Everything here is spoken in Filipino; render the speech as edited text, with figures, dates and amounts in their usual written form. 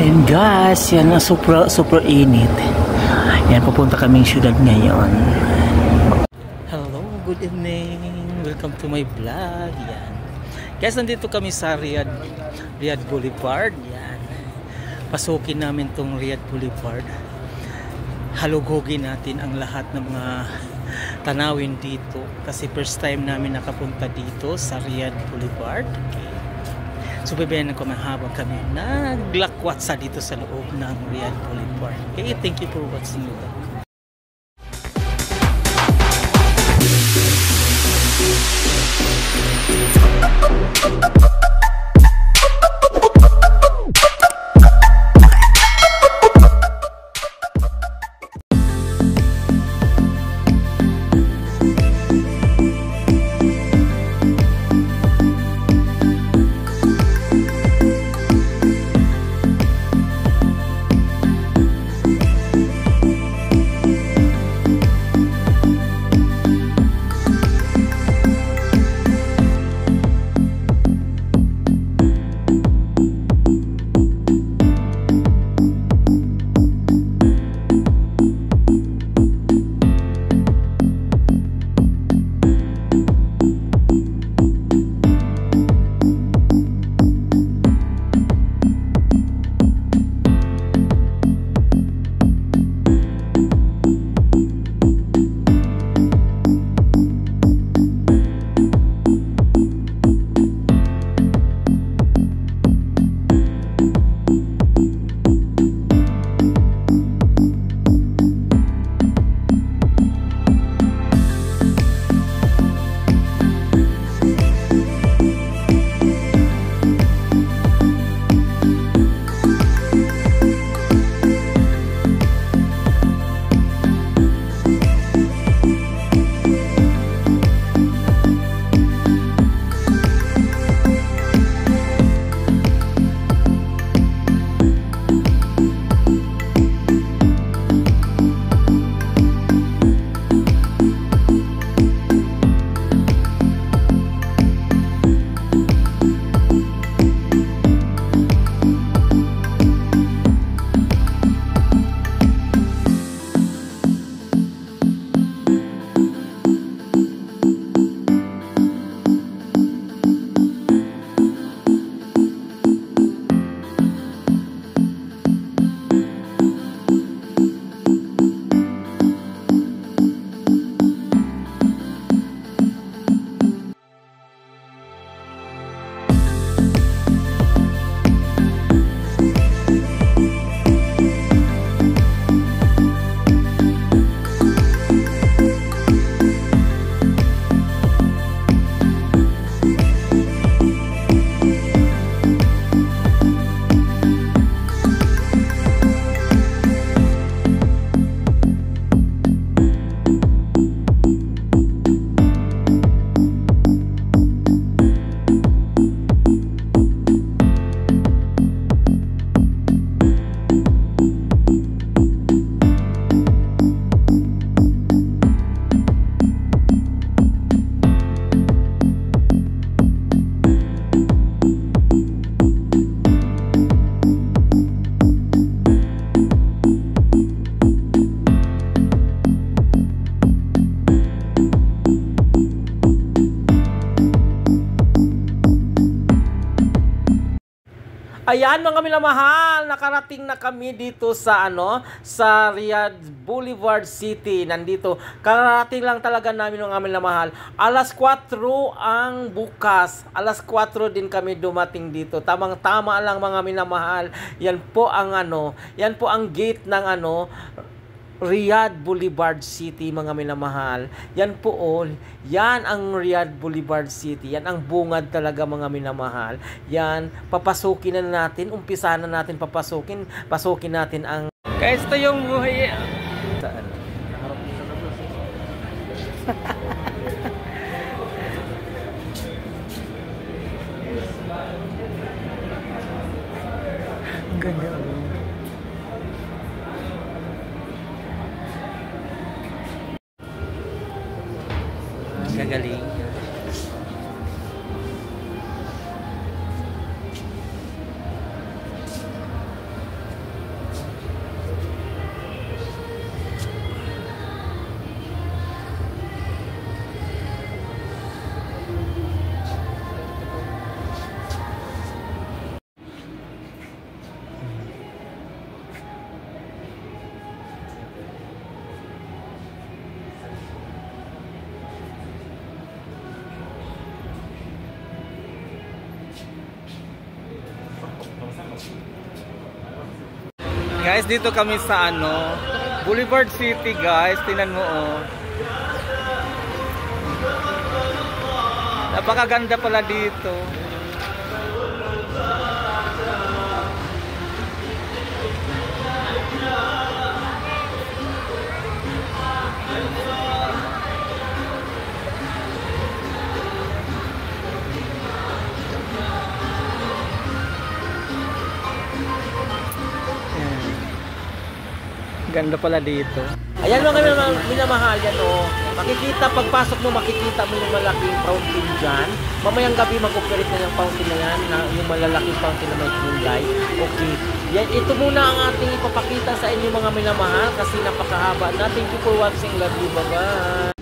And guys, yan na super init. Yan, pupunta kaming syudad ngayon. Hello, good evening. Welcome to my vlog. Yan. Guys, nandito kami sa Riyadh Boulevard. Yan. Pasukin namin tong Riyadh Boulevard. Halugugin natin ang lahat ng mga tanawin dito kasi first time namin nakapunta dito sa Riyadh Boulevard. Okay. So babayan ko mahabang kami naglakwatsa dito sa loob ng Riyadh Boulevard. Okay, thank you for watching. Ayan mga minamahal, nakarating na kami dito sa sa Riyadh Boulevard City. Nandito, kararating lang talaga namin mga minamahal. Alas 4 ang bukas. Alas 4 din kami dumating dito. Tamang-tama lang mga minamahal. Yan po ang yan po ang gate ng Riyadh Boulevard City mga minamahal. Yan po yan ang Riyadh Boulevard City. Yan ang bungad talaga mga minamahal. Yan, papasukin na natin, umpisahan na natin pasukin natin ang guys, ito yung buhay. Saan? Ang ganda. Gagaling. Guys, dito kami sa Boulevard City, guys. Tingnan mo, oh. Napakaganda pala dito. Ganda pala dito. Ayan mga minamahal yan, oh. Makikita, pagpasok mo, makikita mo yung malaking fountain dyan. Mamayang gabi mag-operate na yung fountain na yan, yung malalaking fountain na may kulay. Okay. Yan, ito muna ang ating ipapakita sa inyo mga minamahal kasi napakahaba na. Thank you for watching. Love you. Bye-bye.